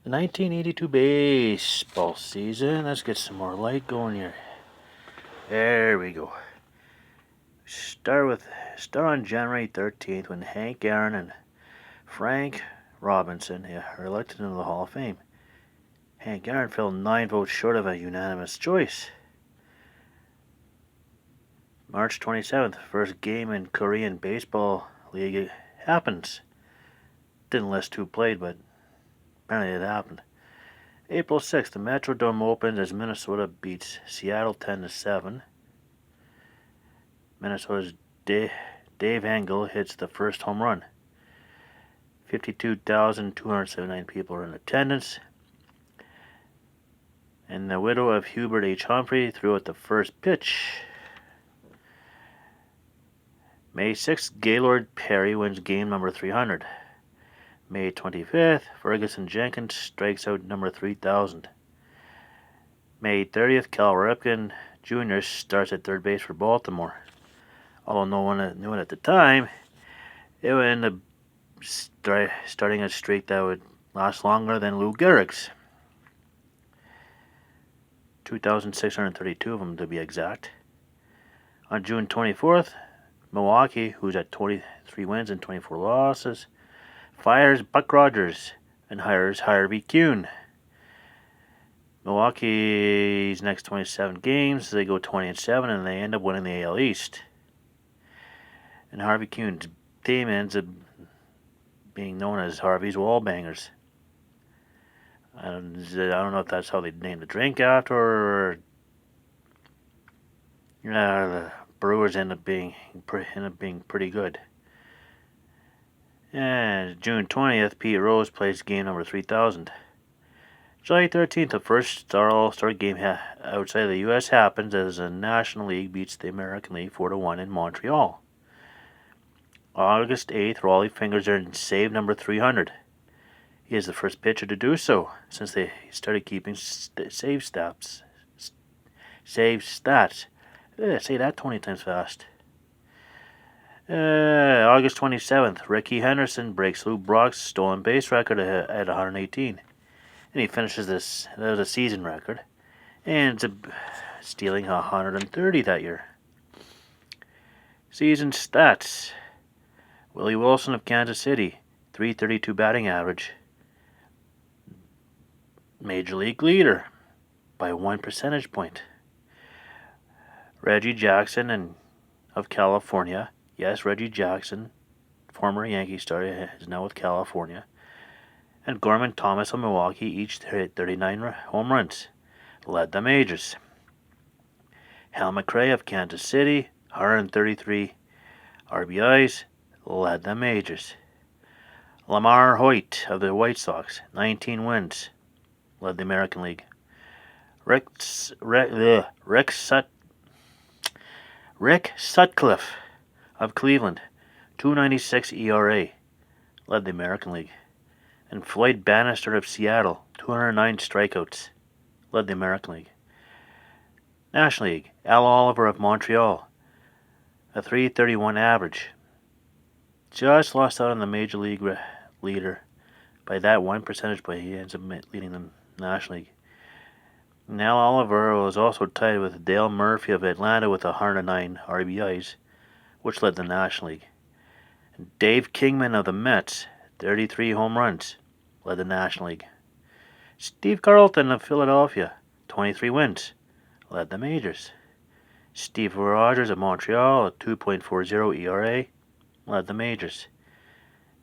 The 1982 baseball season. Let's get some more light going here. There we go. Start on January 13th when Hank Aaron and Frank Robinson are elected into the Hall of Fame. Hank Aaron fell 9 votes short of a unanimous choice. March 27th, first game in Korean Baseball League happens. Didn't list who played, but apparently it happened. April 6th, the Metrodome opens as Minnesota beats Seattle 10-7. Minnesota's Dave Engel hits the first home run. 52,279 people are in attendance. And the widow of Hubert H. Humphrey threw out the first pitch. May 6th, Gaylord Perry wins game number 300. May 25th, Ferguson Jenkins strikes out number 3,000. May 30th, Cal Ripken Jr. starts at third base for Baltimore. Although no one knew it at the time, it would end up starting a streak that would last longer than Lou Gehrig's. 2,632 of them to be exact. On June 24th, Milwaukee, who's at 23 wins and 24 losses, fires Buck Rogers and hires Harvey Kuhn. Milwaukee's next 27 games, they go 20-7, and they end up winning the AL East. And Harvey Kuhn's team ends up being known as Harvey's Wallbangers. I don't know if that's how they named the drink after, or the Brewers end up being pretty good. And June 20th, Pete Rose plays game number 3,000. July 13th, the first All-Star game outside of the U.S. happens as the National League beats the American League 4-1 in Montreal. August 8th, Rollie Fingers earned save number 300. He is the first pitcher to do so since they started keeping save stats. Say that 20 times fast. August 27th, Rickey Henderson breaks Lou Brock's stolen base record at 118. And he finishes this, that was a season record, and ends up stealing 130 that year. Season stats. Willie Wilson of Kansas City, .332 batting average. Major League leader by 1 percentage point. Reggie Jackson of California. Yes, Reggie Jackson, former Yankee star, is now with California. And Gorman Thomas of Milwaukee each hit 39 home runs. Led the majors. Hal McRae of Kansas City, 133 RBIs. Led the majors. Lamar Hoyt of the White Sox, 19 wins. Led the American League. Rick Sutcliffe of Cleveland, .296 ERA, led the American League. And Floyd Bannister of Seattle, 209 strikeouts, led the American League. National League, Al Oliver of Montreal, a .331 average. Just lost out on the Major League leader by that 1 percentage point. He ends up leading the National League. Now Oliver was also tied with Dale Murphy of Atlanta with 109 RBIs, which led the National League. And Dave Kingman of the Mets, 33 home runs, led the National League. Steve Carlton of Philadelphia, 23 wins, led the majors. Steve Rogers of Montreal, a .240 ERA, led the majors.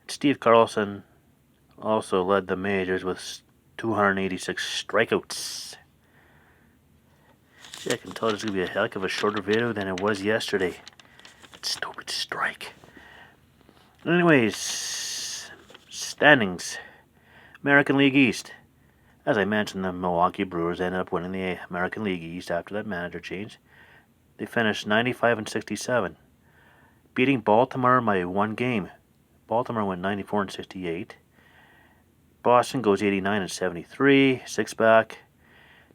And Steve Carlson also led the majors with 286 strikeouts. See, I can tell this is going to be a heck of a shorter video than it was yesterday. That stupid strike. Anyways, standings. American League East. As I mentioned, the Milwaukee Brewers ended up winning the American League East after that manager change. They finished 95-67, beating Baltimore by 1 game. Baltimore went 94-68. Boston goes 89-73, 6 back.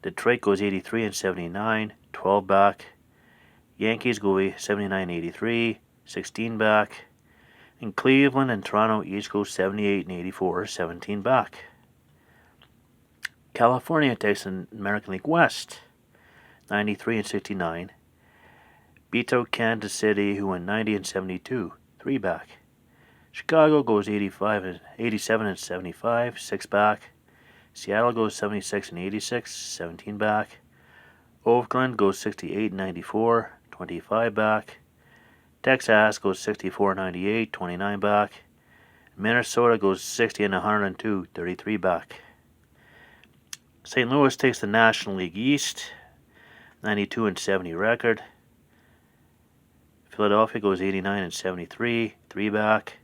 Detroit goes 83-79, 12 back. Yankees go 79-83, 16 back. And Cleveland and Toronto each go 78 and 84, 17 back. California takes the American League West, 93 and 69. Beats out Kansas City, who went 90 and 72, 3 back. Chicago goes 87 and 75, 6 back. Seattle goes 76 and 86, 17 back. Oakland goes 68 and 94, 25 back. Texas goes 64 and 98, 29 back. Minnesota goes 60 and 102, 33 back. St. Louis takes the National League East, 92 and 70 record. Philadelphia goes 89 and 73, 3 back.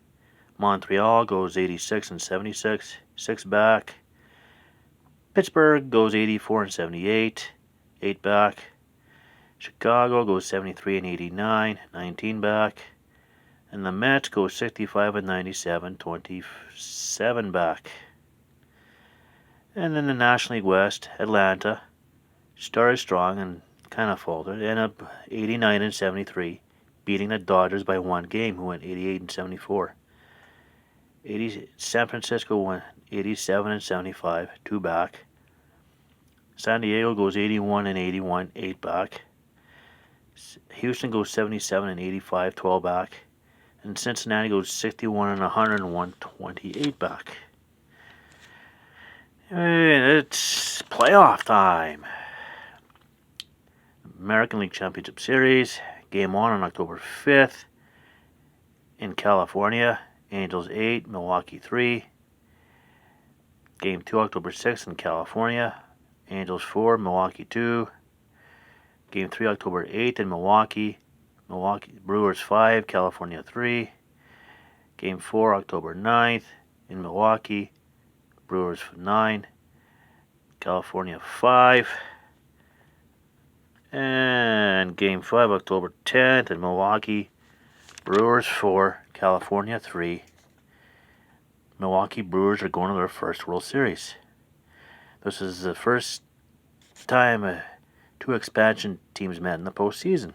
Montreal goes 86 and 76, 6 back. Pittsburgh goes 84 and 78, 8 back. Chicago goes 73 and 89, 19 back. And the Mets go 65 and 97, 27 back. And then the National League West, Atlanta started strong and kind of faltered. Ended up 89 and 73, beating the Dodgers by 1 game, who went 88 and 74. San Francisco went 87 and 75, 2 back. San Diego goes 81 and 81, 8 back. Houston goes 77 and 85, 12 back. And Cincinnati goes 61 and 101, 28 back. And it's playoff time. American League Championship Series, Game 1 on October 5th in California. Angels 8, Milwaukee 3. Game 2 October 6th in California. Angels 4, Milwaukee 2. Game 3 October 8th in Milwaukee. Brewers 5, California 3. Game 4 October 9th in Milwaukee. Brewers 9, California 5. And Game 5 October 10th in Milwaukee. Brewers 4, California 3. Milwaukee Brewers are going to their first World Series. This is the first time two expansion teams met in the postseason.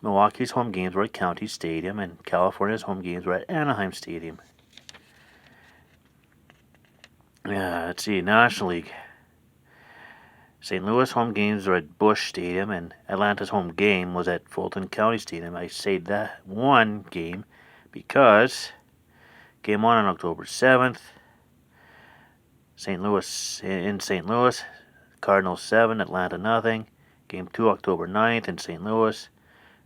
Milwaukee's home games were at County Stadium, and California's home games were at Anaheim Stadium. Let's see, National League. St. Louis home games were at Busch Stadium, and Atlanta's home game was at Fulton County Stadium. I say that one game because Game 1 on October 7th, St. Louis, Cardinals 7, Atlanta nothing. Game 2 October 9th in St. Louis,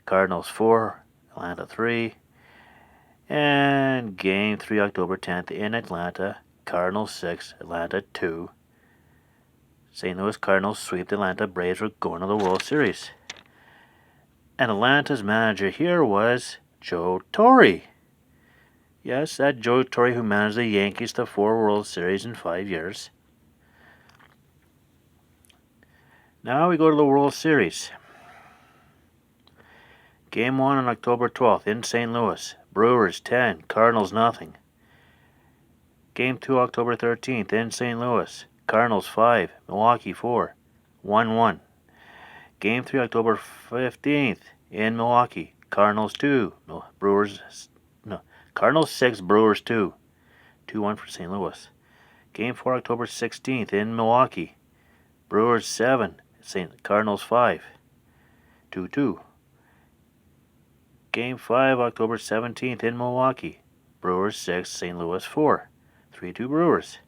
Cardinals 4, Atlanta 3. And Game 3 October 10th in Atlanta, Cardinals 6, Atlanta 2. St. Louis Cardinals sweep the Atlanta Braves. Were going to the World Series. And Atlanta's manager here was Joe Torre. Yes, that Joe Torre who managed the Yankees to 4 World Series in 5 years. Now we go to the World Series. Game 1 on October 12th in St. Louis. Brewers 10, Cardinals nothing. Game 2 October 13th in St. Louis. Cardinals 5, Milwaukee 4, 1-1. Game 3 October 15th in Milwaukee. Cardinals 2, Cardinals 6, Brewers 2, 2-1 for St. Louis. Game 4 October 16th in Milwaukee. Brewers 7, Cardinals 5, 2-2. Game 5 October 17th in Milwaukee. Brewers 6, St. Louis 4, 3-2 Brewers.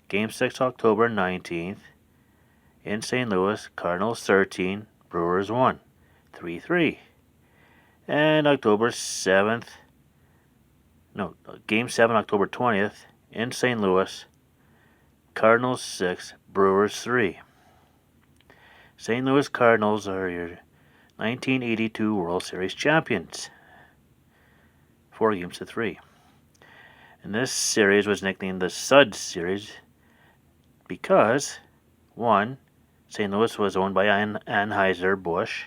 Game 6 October 19th in St. Louis. Cardinals 13, Brewers 1, 3-3. And Game 7 October 20th in St. Louis. Cardinals 6, Brewers 3. St. Louis Cardinals are your 1982 World Series champions. 4-3. And this series was nicknamed the Sud Series because 1. St. Louis was owned by Anheuser-Busch,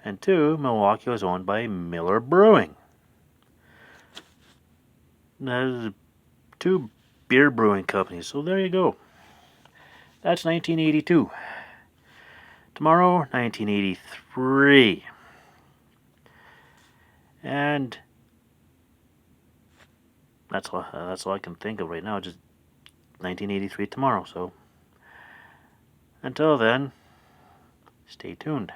and 2. Milwaukee was owned by Miller Brewing. There's 2 beer brewing companies, so there you go. That's 1982. Tomorrow, 1983. And that's all I can think of right now, just 1983 tomorrow, so Until then, stay tuned.